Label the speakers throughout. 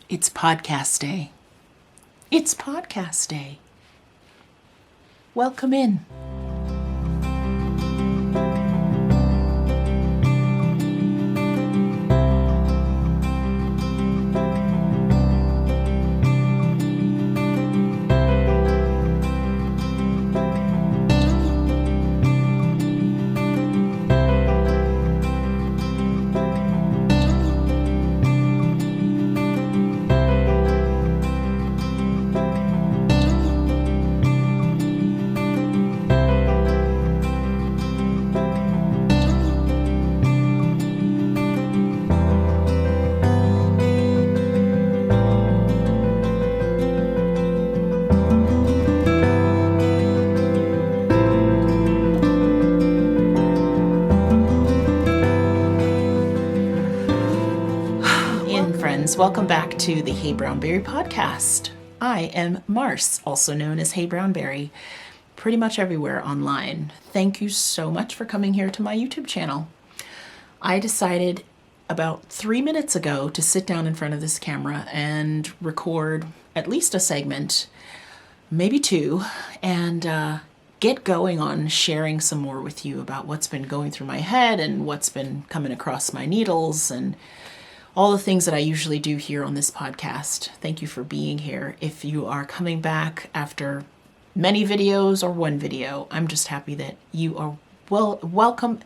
Speaker 1: It's podcast day. It's podcast day. Welcome in. Welcome back to the heyBrownBerry podcast. I am Marce, also known as heyBrownBerry, pretty much everywhere online. Thank you so much for coming here to my YouTube channel. I decided about 3 minutes ago to sit down in front of this camera and record at least a segment, maybe two, and get going on sharing some more with you about what's been going through my head and what's been coming across my needles and all the things that I usually do here on this podcast. Thank you for being here. If you are coming back after many videos or one video, I'm just happy that you are welcome.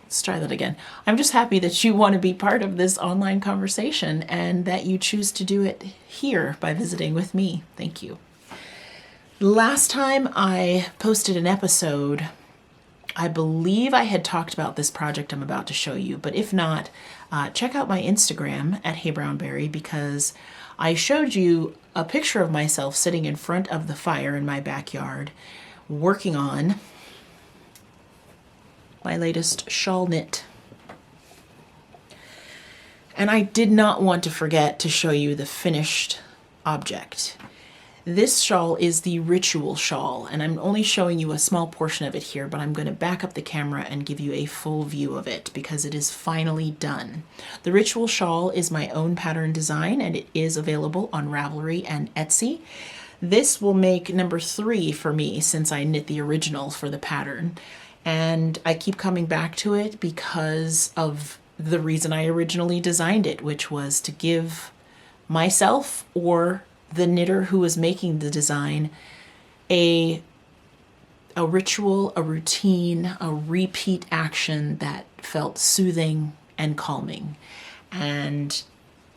Speaker 1: Let's try that again. I'm just happy that you want to be part of this online conversation and that you choose to do it here by visiting with me. Thank you. Last time I posted an episode, I believe I had talked about this project I'm about to show you, but if not, check out my Instagram at heyBrownBerry, because I showed you a picture of myself sitting in front of the fire in my backyard working on my latest shawl knit. And I did not want to forget to show you the finished object. This shawl is the ritual shawl, and I'm only showing you a small portion of it here, but I'm going to back up the camera and give you a full view of it because it is finally done. The ritual shawl is my own pattern design, and it is available on Ravelry and Etsy. This will make number 3 for me since I knit the original for the pattern, and I keep coming back to it because of the reason I originally designed it, which was to give myself or the knitter who was making the design a ritual, a routine, a repeat action that felt soothing and calming. And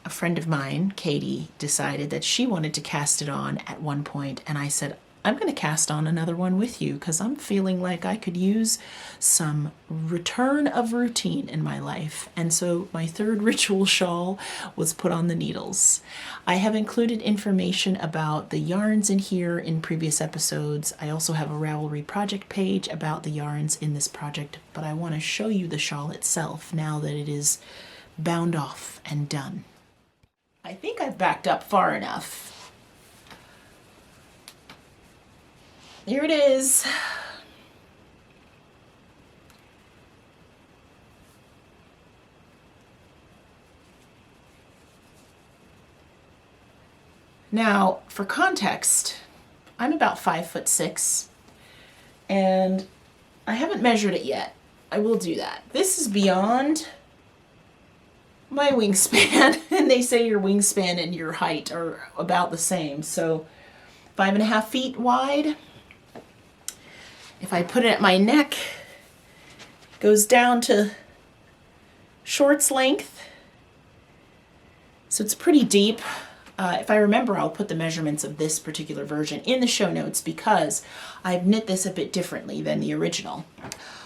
Speaker 1: a friend of mine, Katie, decided that she wanted to cast it on at one point, and I said, I'm going to cast on another one with you because I'm feeling like I could use some return of routine in my life. And so my third ritual shawl was put on the needles. I have included information about the yarns in here in previous episodes. I also have a Ravelry project page about the yarns in this project, but I want to show you the shawl itself now that it is bound off and done. I think I've backed up far enough. Here it is. Now, for context, I'm about 5'6", and I haven't measured it yet. I will do that. This is beyond my wingspan, and they say your wingspan and your height are about the same. So 5.5 feet wide. If I put it at my neck, it goes down to shorts length. So it's pretty deep. If I remember, I'll put the measurements of this particular version in the show notes because I've knit this a bit differently than the original.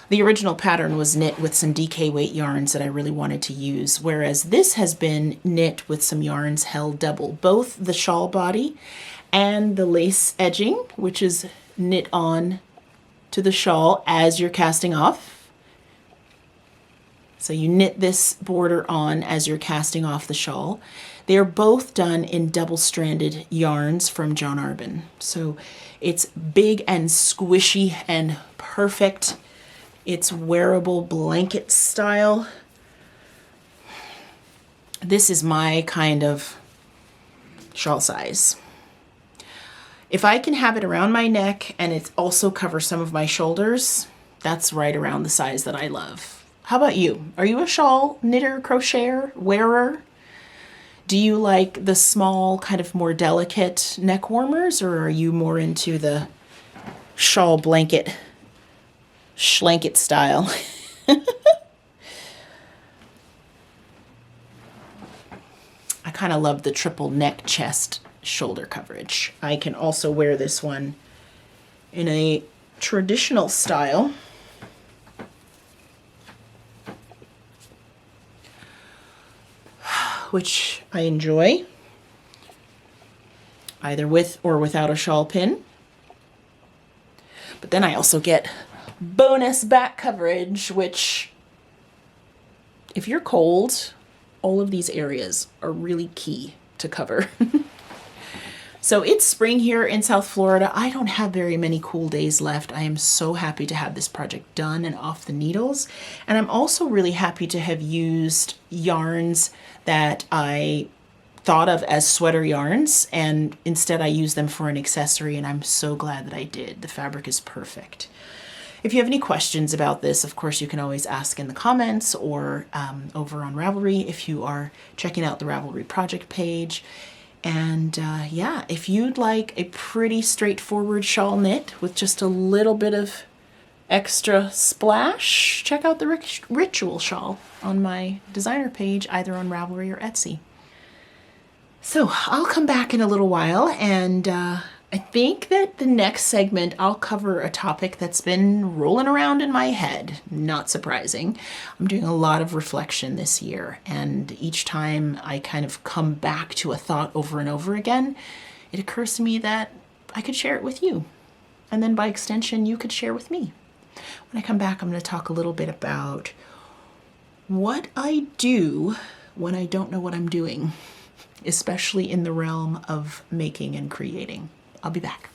Speaker 1: The original pattern was knit with some DK weight yarns that I really wanted to use, whereas this has been knit with some yarns held double, both the shawl body and the lace edging, which is knit on to the shawl as you're casting off. So you knit this border on as you're casting off the shawl. They are both done in double-stranded yarns from John Arbon. So it's big and squishy and perfect. It's wearable blanket style. This is my kind of shawl size. If I can have it around my neck and it also covers some of my shoulders, that's right around the size that I love. How about you? Are you a shawl knitter, crocheter, wearer? Do you like the small, kind of more delicate neck warmers, or are you more into the shawl blanket, schlanket style? I kind of love the triple neck, chest, shoulder coverage. I can also wear this one in a traditional style. Which I enjoy, either with or without a shawl pin. But then I also get bonus back coverage, which, if you're cold, all of these areas are really key to cover. So it's spring here in South Florida. I don't have very many cool days left. I am so happy to have this project done and off the needles. And I'm also really happy to have used yarns that I thought of as sweater yarns, and instead I used them for an accessory, and I'm so glad that I did. The fabric is perfect. If you have any questions about this, of course, you can always ask in the comments or over on Ravelry if you are checking out the Ravelry project page. And yeah, if you'd like a pretty straightforward shawl knit with just a little bit of extra splash, check out the ritual shawl on my designer page, either on Ravelry or Etsy. So I'll come back in a little while, and I think that the next segment I'll cover a topic that's been rolling around in my head. Not surprising. I'm doing a lot of reflection this year, and each time I kind of come back to a thought over and over again, it occurs to me that I could share it with you. And then by extension, you could share with me. When I come back, I'm going to talk a little bit about what I do when I don't know what I'm doing, especially in the realm of making and creating. I'll be back.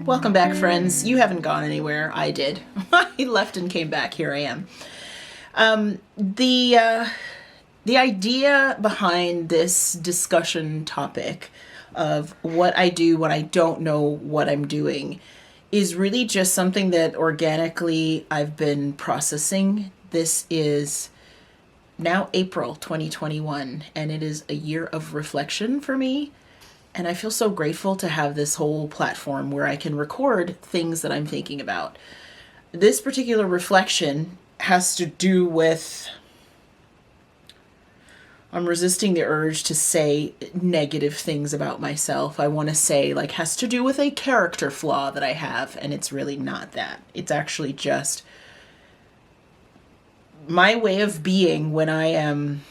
Speaker 1: Welcome back, friends. You haven't gone anywhere. I did. I left and came back. Here I am. The idea behind this discussion topic of what I do when I don't know what I'm doing is really just something that organically I've been processing. This is now April 2021, and it is a year of reflection for me. And I feel so grateful to have this whole platform where I can record things that I'm thinking about. This particular reflection has to do with, I'm resisting the urge to say negative things about myself. I want to say, like, has to do with a character flaw that I have, and it's really not that. It's actually just my way of being when I am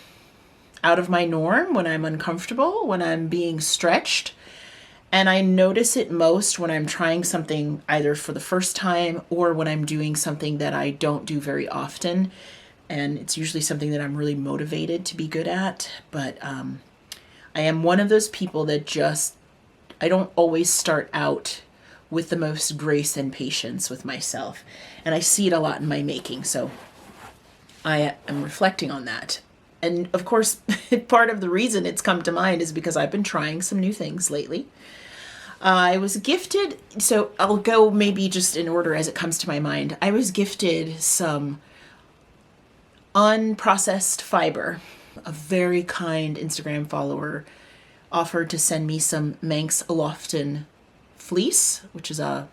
Speaker 1: out of my norm, when I'm uncomfortable, when I'm being stretched. And I notice it most when I'm trying something either for the first time or when I'm doing something that I don't do very often. And it's usually something that I'm really motivated to be good at. But I am one of those people that I don't always start out with the most grace and patience with myself. And I see it a lot in my making. So I am reflecting on that. And of course, part of the reason it's come to mind is because I've been trying some new things lately. I was gifted, so I'll go maybe just in order as it comes to my mind. I was gifted some unprocessed fiber. A very kind Instagram follower offered to send me some Manx Lofton fleece, which is a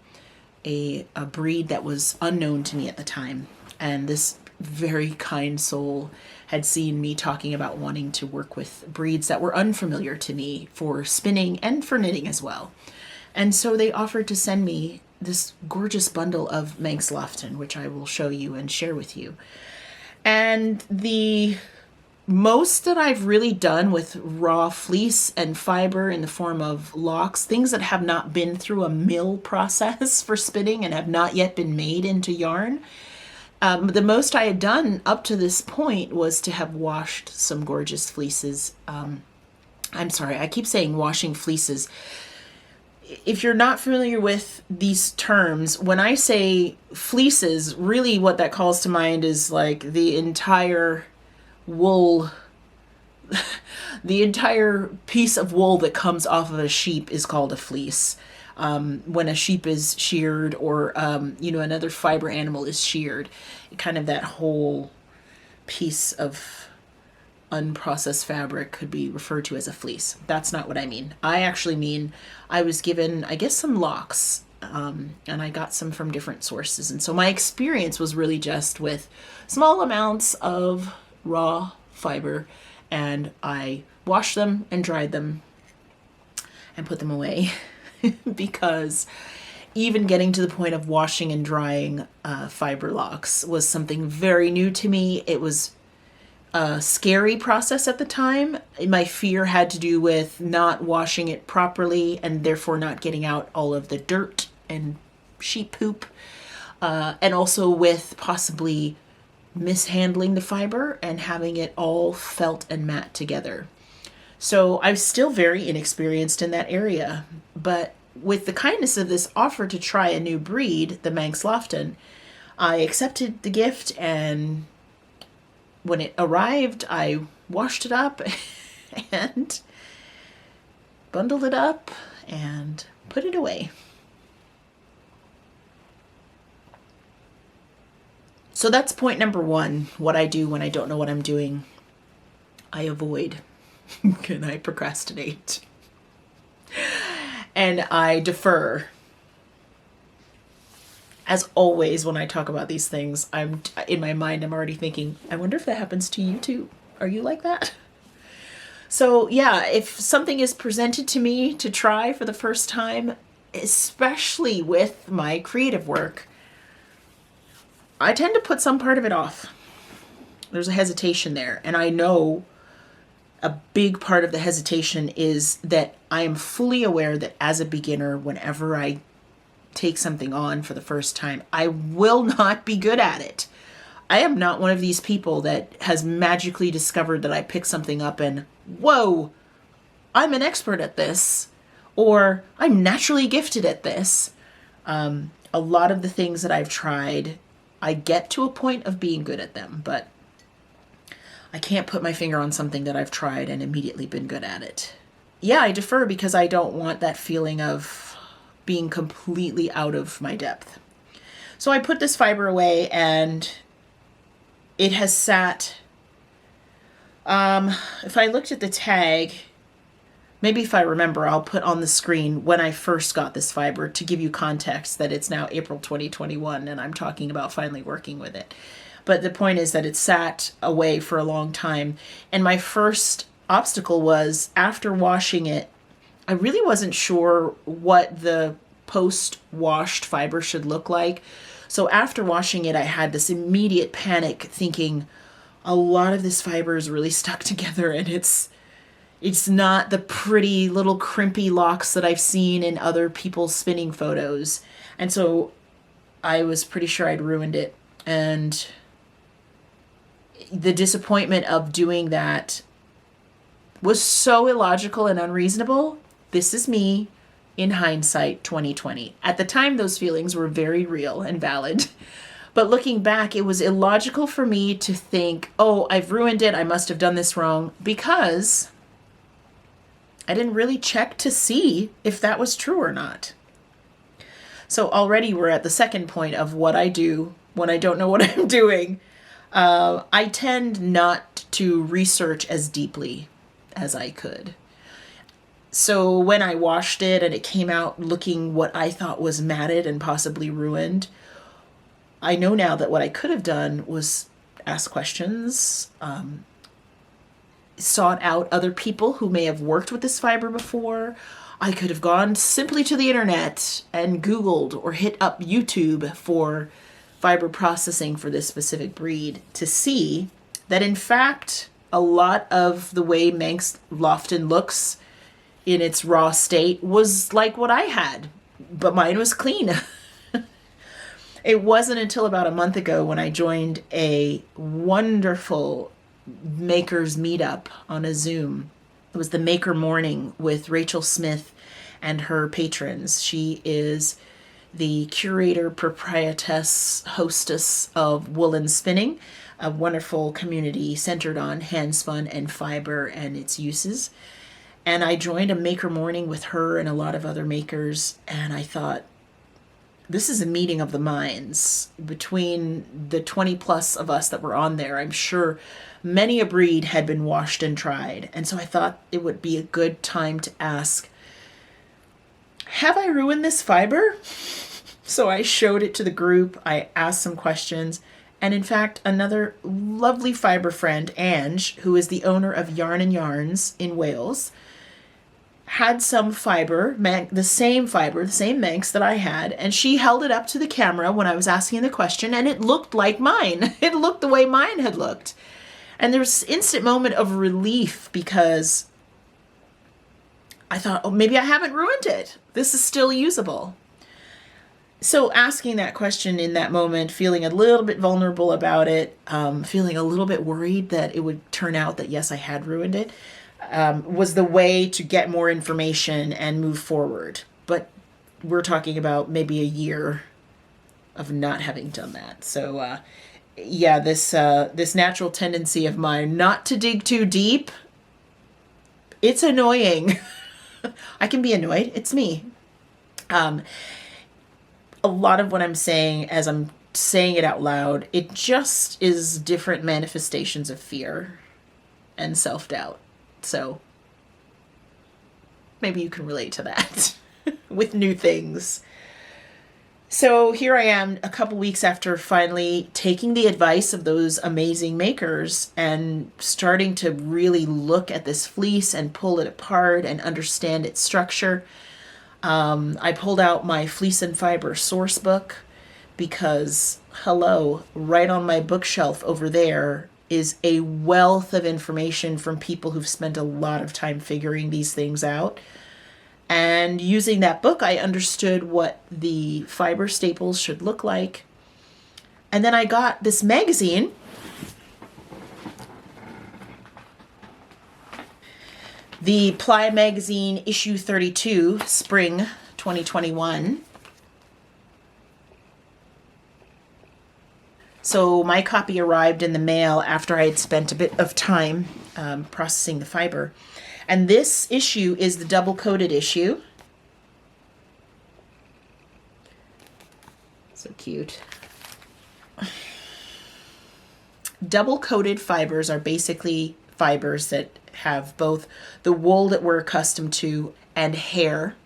Speaker 1: breed that was unknown to me at the time. And this very kind soul had seen me talking about wanting to work with breeds that were unfamiliar to me for spinning and for knitting as well. And so they offered to send me this gorgeous bundle of Manx Lofton, which I will show you and share with you. And the most that I've really done with raw fleece and fiber in the form of locks, things that have not been through a mill process for spinning and have not yet been made into yarn, the most I had done up to this point was to have washed some gorgeous fleeces. I'm sorry, I keep saying washing fleeces. If you're not familiar with these terms, when I say fleeces, really what that calls to mind is like the entire wool, the entire piece of wool that comes off of a sheep is called a fleece. When a sheep is sheared, or another fiber animal is sheared, kind of that whole piece of unprocessed fabric could be referred to as a fleece. That's not what I mean. I actually mean I was given, I guess, some locks, and I got some from different sources. And so my experience was really just with small amounts of raw fiber, and I washed them and dried them and put them away because even getting to the point of washing and drying fiber locks was something very new to me. It was a scary process at the time. My fear had to do with not washing it properly and therefore not getting out all of the dirt and sheep poop, and also with possibly mishandling the fiber and having it all felt and matte together. So I'm still very inexperienced in that area, but with the kindness of this offer to try a new breed, the Manx Lofton, I accepted the gift, and when it arrived, I washed it up and bundled it up and put it away. So that's point number one. What I do when I don't know what I'm doing, I avoid and I procrastinate and I defer. As always, when I talk about these things, I'm in my mind, I'm already thinking, I wonder if that happens to you too. Are you like that? So yeah, if something is presented to me to try for the first time, especially with my creative work, I tend to put some part of it off. There's a hesitation there. And I know a big part of the hesitation is that I am fully aware that as a beginner, whenever I take something on for the first time, I will not be good at it. I am not one of these people that has magically discovered that I pick something up and, whoa, I'm an expert at this, or I'm naturally gifted at this. A lot of the things that I've tried, I get to a point of being good at them, but I can't put my finger on something that I've tried and immediately been good at it. Yeah, I defer because I don't want that feeling of being completely out of my depth. So I put this fiber away, and it has sat, if I looked at the tag, maybe if I remember, I'll put on the screen when I first got this fiber to give you context that it's now April 2021 and I'm talking about finally working with it. But the point is that it sat away for a long time. And my first obstacle was, after washing it, I really wasn't sure what the post-washed fiber should look like. So after washing it, I had this immediate panic thinking, a lot of this fiber is really stuck together, and it's not the pretty little crimpy locks that I've seen in other people's spinning photos. And so I was pretty sure I'd ruined it. And the disappointment of doing that was so illogical and unreasonable. This is me in hindsight 2020. At the time, those feelings were very real and valid. But looking back, it was illogical for me to think, oh, I've ruined it, I must have done this wrong, because I didn't really check to see if that was true or not. So already we're at the second point of what I do when I don't know what I'm doing. I tend not to research as deeply as I could. So when I washed it and it came out looking what I thought was matted and possibly ruined, I know now that what I could have done was asked questions, sought out other people who may have worked with this fiber before. I could have gone simply to the internet and Googled or hit up YouTube for fiber processing for this specific breed to see that, in fact, a lot of the way Manx Lofton looks in its raw state was like what I had, but mine was clean. It wasn't until about a month ago when I joined a wonderful makers meetup on a Zoom. It was the Maker Morning with Rachel Smith and her patrons. She is the curator, proprietress, hostess of Woolen Spinning, a wonderful community centered on handspun and fiber and its uses. And I joined a Maker Morning with her and a lot of other makers, and I thought, this is a meeting of the minds. Between the 20 plus of us that were on there, I'm sure many a breed had been washed and tried. And so I thought it would be a good time to ask, have I ruined this fiber? So I showed it to the group. I asked some questions. And in fact, another lovely fiber friend, Ange, who is the owner of Yarn and Yarns in Wales, had some fiber, the same Manx that I had, and she held it up to the camera when I was asking the question, and it looked like mine. It looked the way mine had looked. And there was an instant moment of relief because I thought, oh, maybe I haven't ruined it. This is still usable. So asking that question in that moment, feeling a little bit vulnerable about it, feeling a little bit worried that it would turn out that, yes, I had ruined it, was the way to get more information and move forward. But we're talking about maybe a year of not having done that. So, yeah, this natural tendency of mine not to dig too deep, it's annoying. I can be annoyed. It's me. A lot of what I'm saying as I'm saying it out loud, it just is different manifestations of fear and self-doubt. So maybe you can relate to that with new things. So here I am a couple weeks after finally taking the advice of those amazing makers and starting to really look at this fleece and pull it apart and understand its structure. I pulled out my Fleece and Fiber source book because, hello, right on my bookshelf over there is a wealth of information from people who've spent a lot of time figuring these things out. And using that book, I understood what the fiber staples should look like. And then I got this magazine. The Ply Magazine issue 32, spring 2021. So my copy arrived in the mail after I had spent a bit of time processing the fiber. And this issue is the double-coated issue. So cute. Double-coated fibers are basically fibers that have both the wool that we're accustomed to and hair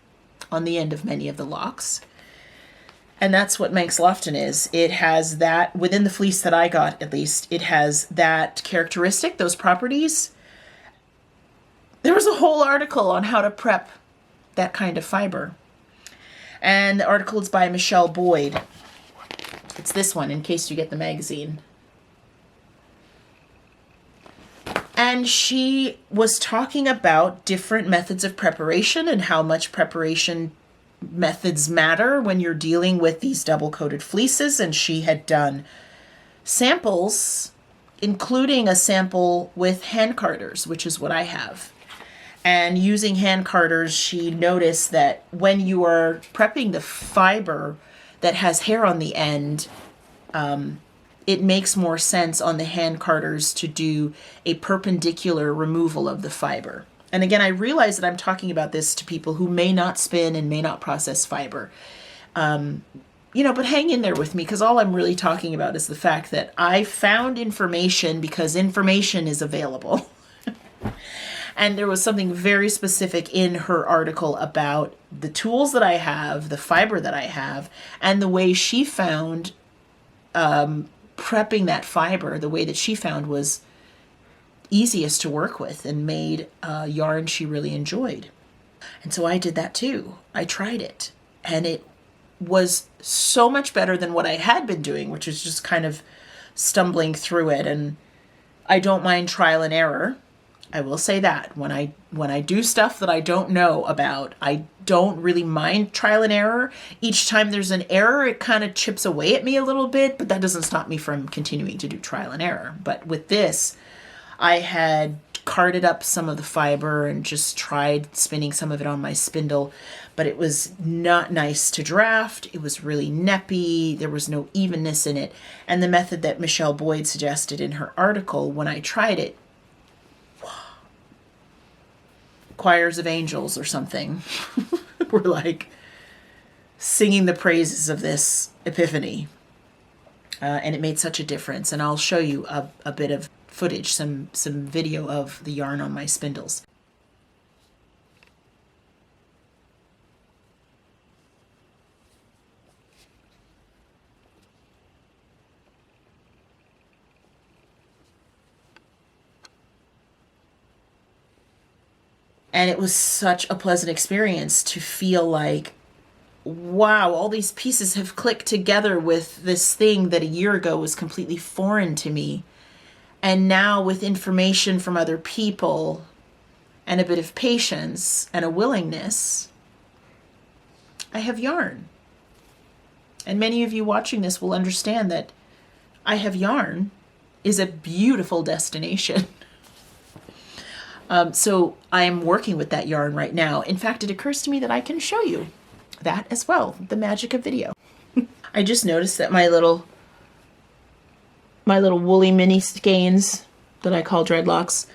Speaker 1: on the end of many of the locks. And that's what Manx Lofton is. It has that, within the fleece that I got at least, it has that characteristic, those properties. There was a whole article on how to prep that kind of fiber. And the article is by Michelle Boyd. It's this one, in case you get the magazine. And she was talking about different methods of preparation and how much preparation methods matter when you're dealing with these double-coated fleeces. And she had done samples, including a sample with hand carders, which is what I have. And using hand carders, she noticed that when you are prepping the fiber that has hair on the end, it makes more sense on the hand carders to do a perpendicular removal of the fiber. And again, I realize that I'm talking about this to people who may not spin and may not process fiber. But hang in there with me, because all I'm really talking about is the fact that I found information because information is available. And there was something very specific in her article about the tools that I have, the fiber that I have, and the way she found prepping that fiber the way that she found was easiest to work with and made a yarn she really enjoyed. And so I did that too. I tried it, and it was so much better than what I had been doing, which was just kind of stumbling through it. And I don't mind trial and error. I will say that when I do stuff that I don't know about, I don't really mind trial and error. Each time there's an error, it kind of chips away at me a little bit, but that doesn't stop me from continuing to do trial and error. But with this, I had carded up some of the fiber and just tried spinning some of it on my spindle, but it was not nice to draft. It was really neppy. There was no evenness in it. And the method that Michelle Boyd suggested in her article, when I tried it, choirs of angels or something were like singing the praises of this epiphany. And it made such a difference. And I'll show you a bit of footage, some video of the yarn on my spindles. And it was such a pleasant experience to feel like, wow, all these pieces have clicked together with this thing that a year ago was completely foreign to me. And now with information from other people and a bit of patience and a willingness, I have yarn. And many of you watching this will understand that I have yarn is a beautiful destination. So I am working with that yarn right now. In fact, it occurs to me that I can show you that as well, the magic of video. I just noticed that my little woolly mini skeins that I call dreadlocks,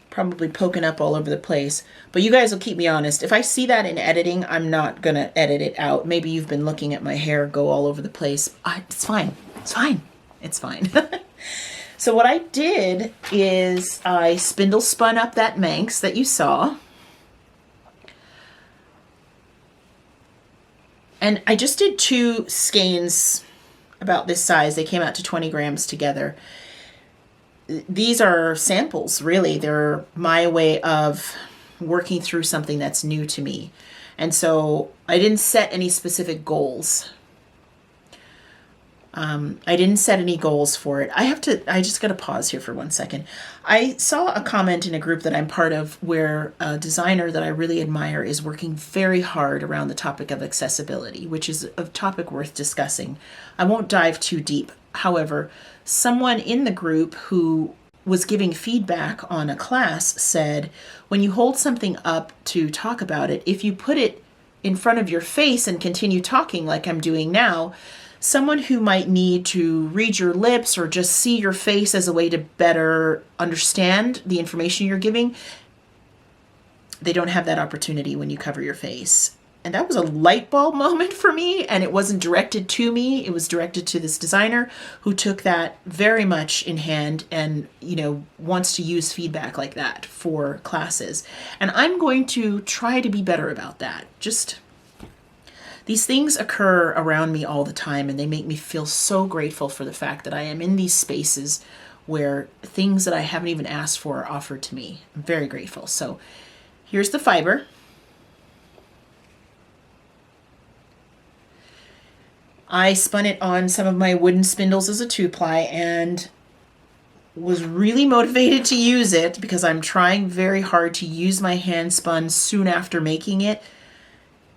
Speaker 1: probably poking up all over the place. But you guys will keep me honest. If I see that in editing, I'm not going to edit it out. Maybe you've been looking at my hair go all over the place. It's fine. It's fine. It's fine. So what I did is I spindle spun up that Manx that you saw. And I just did 2 skeins about this size. They came out to 20 grams together. These are samples, really. They're my way of working through something that's new to me. And so I didn't set any specific goals. I didn't set any goals for it. I just got to pause here for 1 second. I saw a comment in a group that I'm part of where a designer that I really admire is working very hard around the topic of accessibility, which is a topic worth discussing. I won't dive too deep. However, someone in the group who was giving feedback on a class said, when you hold something up to talk about it, if you put it in front of your face and continue talking like I'm doing now, someone who might need to read your lips or just see your face as a way to better understand the information you're giving, they don't have that opportunity when you cover your face. And that was a light bulb moment for me, and it wasn't directed to me. It was directed to this designer who took that very much in hand and, wants to use feedback like that for classes. And I'm going to try to be better about that. These things occur around me all the time, and they make me feel so grateful for the fact that I am in these spaces where things that I haven't even asked for are offered to me. I'm very grateful. So here's the fiber. I spun it on some of my wooden spindles as a 2-ply and was really motivated to use it because I'm trying very hard to use my Handspun soon after making it.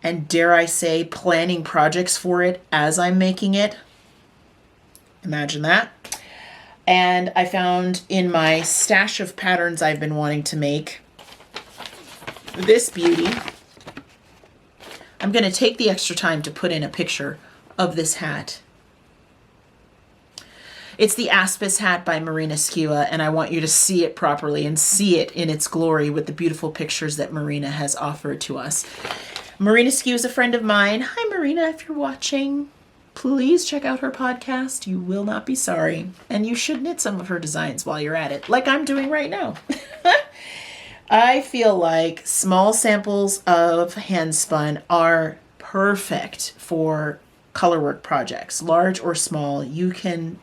Speaker 1: And dare I say, planning projects for it as I'm making it. Imagine that. And I found in my stash of patterns I've been wanting to make this beauty. I'm going to take the extra time to put in a picture of this hat. It's the Aspis hat by Marina Skua, and I want you to see it properly and see it in its glory with the beautiful pictures that Marina has offered to us. Marina Skua is a friend of mine. Hi, Marina, if you're watching, please check out her podcast. You will not be sorry. And you should knit some of her designs while you're at it, like I'm doing right now. I feel like small samples of Handspun are perfect for colorwork projects, large or small. You can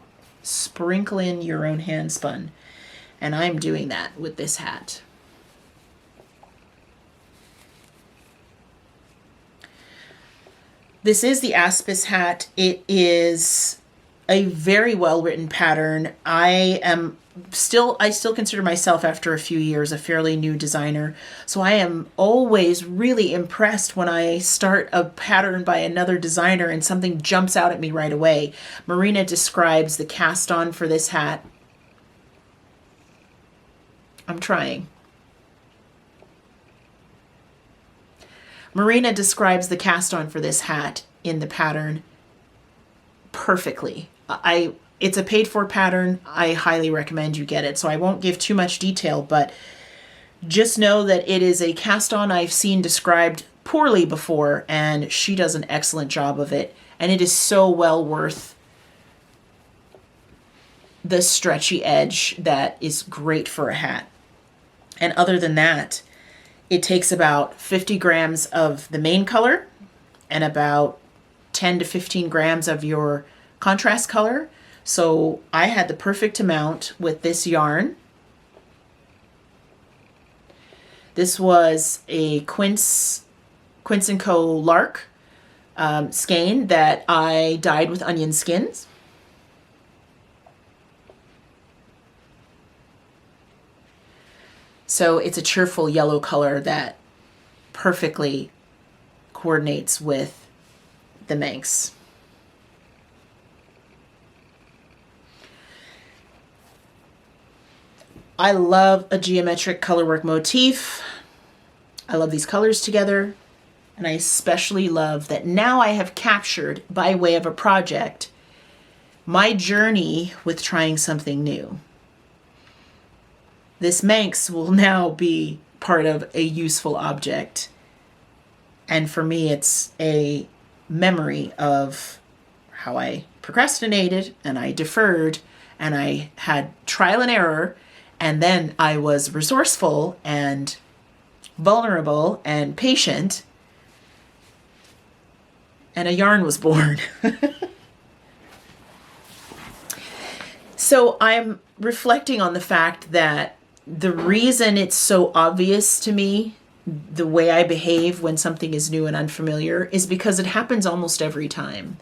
Speaker 1: sprinkle in your own hand spun. And I'm doing that with this hat. This is the Aspis hat. It is a very well written pattern. I still consider myself, after a few years, a fairly new designer. So I am always really impressed when I start a pattern by another designer and something jumps out at me right away. Marina describes the cast on for this hat. I'm trying. Marina describes the cast on for this hat in the pattern perfectly. It's a paid for pattern. I highly recommend you get it. So I won't give too much detail, but just know that it is a cast on I've seen described poorly before, and she does an excellent job of it. And it is so well worth the stretchy edge that is great for a hat. And other than that, it takes about 50 grams of the main color and about 10 to 15 grams of your contrast color. So I had the perfect amount with this yarn. This was a Quince & Co. Lark skein that I dyed with onion skins. So it's a cheerful yellow color that perfectly coordinates with the Manx. I love a geometric colorwork motif. I love these colors together. And I especially love that now I have captured, by way of a project, my journey with trying something new. This Manx will now be part of a useful object. And for me, it's a memory of how I procrastinated and I deferred and I had trial and error. And then I was resourceful and vulnerable and patient. And a yarn was born. So I'm reflecting on the fact that the reason it's so obvious to me, the way I behave when something is new and unfamiliar, is because it happens almost every time.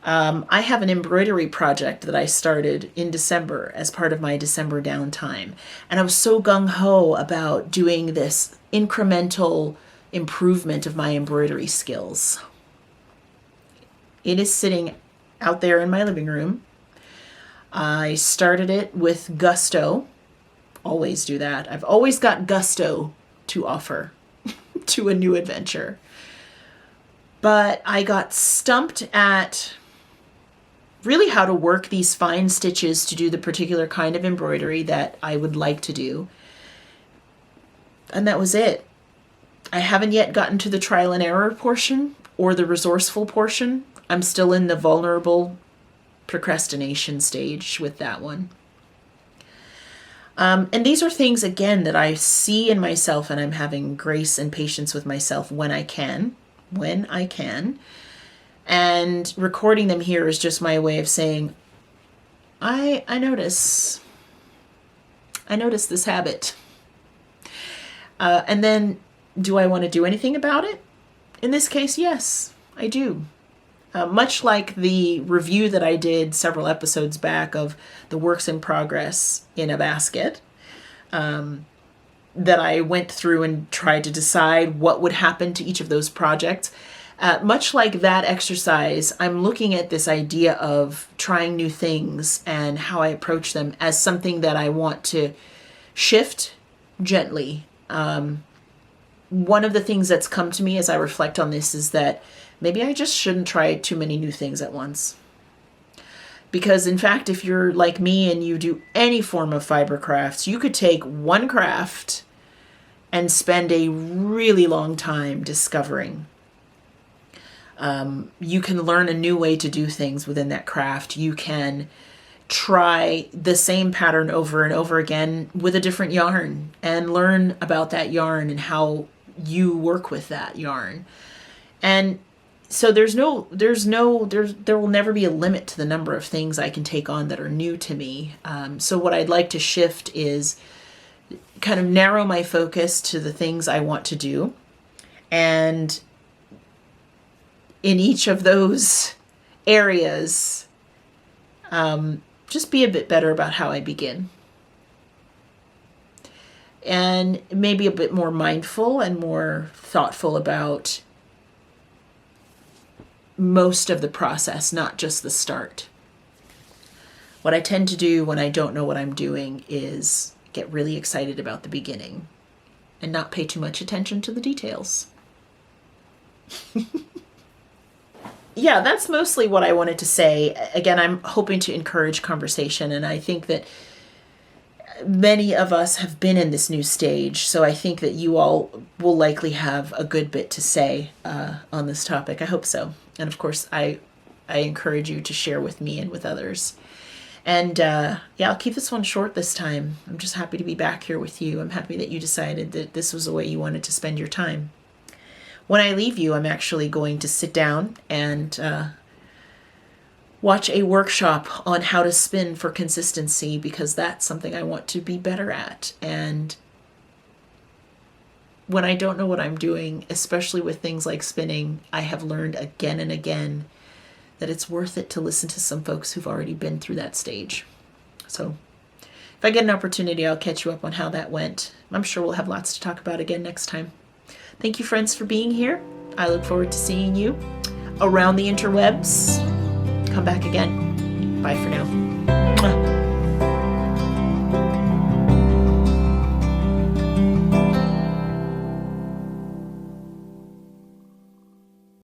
Speaker 1: I have an embroidery project that I started in December as part of my December downtime. And I was so gung-ho about doing this incremental improvement of my embroidery skills. It is sitting out there in my living room. I started it with gusto. Always do that. I've always got gusto to offer to a new adventure. But I got stumped at really how to work these fine stitches to do the particular kind of embroidery that I would like to do. And that was it. I haven't yet gotten to the trial and error portion or the resourceful portion. I'm still in the vulnerable procrastination stage with that one. And these are things, again, that I see in myself, and I'm having grace and patience with myself when I can. And recording them here is just my way of saying, I notice this habit. And then, do I want to do anything about it? In this case, yes, I do. Much like the review that I did several episodes back of the works in progress in a basket, that I went through and tried to decide what would happen to each of those projects. Much like that exercise, I'm looking at this idea of trying new things and how I approach them as something that I want to shift gently. One of the things that's come to me as I reflect on this is that maybe I just shouldn't try too many new things at once. Because in fact, if you're like me and you do any form of fiber crafts, you could take one craft and spend a really long time discovering. You can learn a new way to do things within that craft. You can try the same pattern over and over again with a different yarn and learn about that yarn and how you work with that yarn. And So there will never be a limit to the number of things I can take on that are new to me. So what I'd like to shift is kind of narrow my focus to the things I want to do. And in each of those areas, just be a bit better about how I begin. And maybe a bit more mindful and more thoughtful about most of the process, not just the start. What I tend to do when I don't know what I'm doing is get really excited about the beginning and not pay too much attention to the details. Yeah, that's mostly what I wanted to say. Again, I'm hoping to encourage conversation, and I think that many of us have been in this new stage, so I think that you all will likely have a good bit to say on this topic. I hope so. And of course, I encourage you to share with me and with others. And yeah, I'll keep this one short this time. I'm just happy to be back here with you. I'm happy that you decided that this was the way you wanted to spend your time. When I leave you, I'm actually going to sit down and watch a workshop on how to spin for consistency, because that's something I want to be better at. And when I don't know what I'm doing, especially with things like spinning, I have learned again and again that it's worth it to listen to some folks who've already been through that stage. So if I get an opportunity, I'll catch you up on how that went. I'm sure we'll have lots to talk about again next time. Thank you, friends, for being here. I look forward to seeing you around the interwebs. Come back again. Bye for now.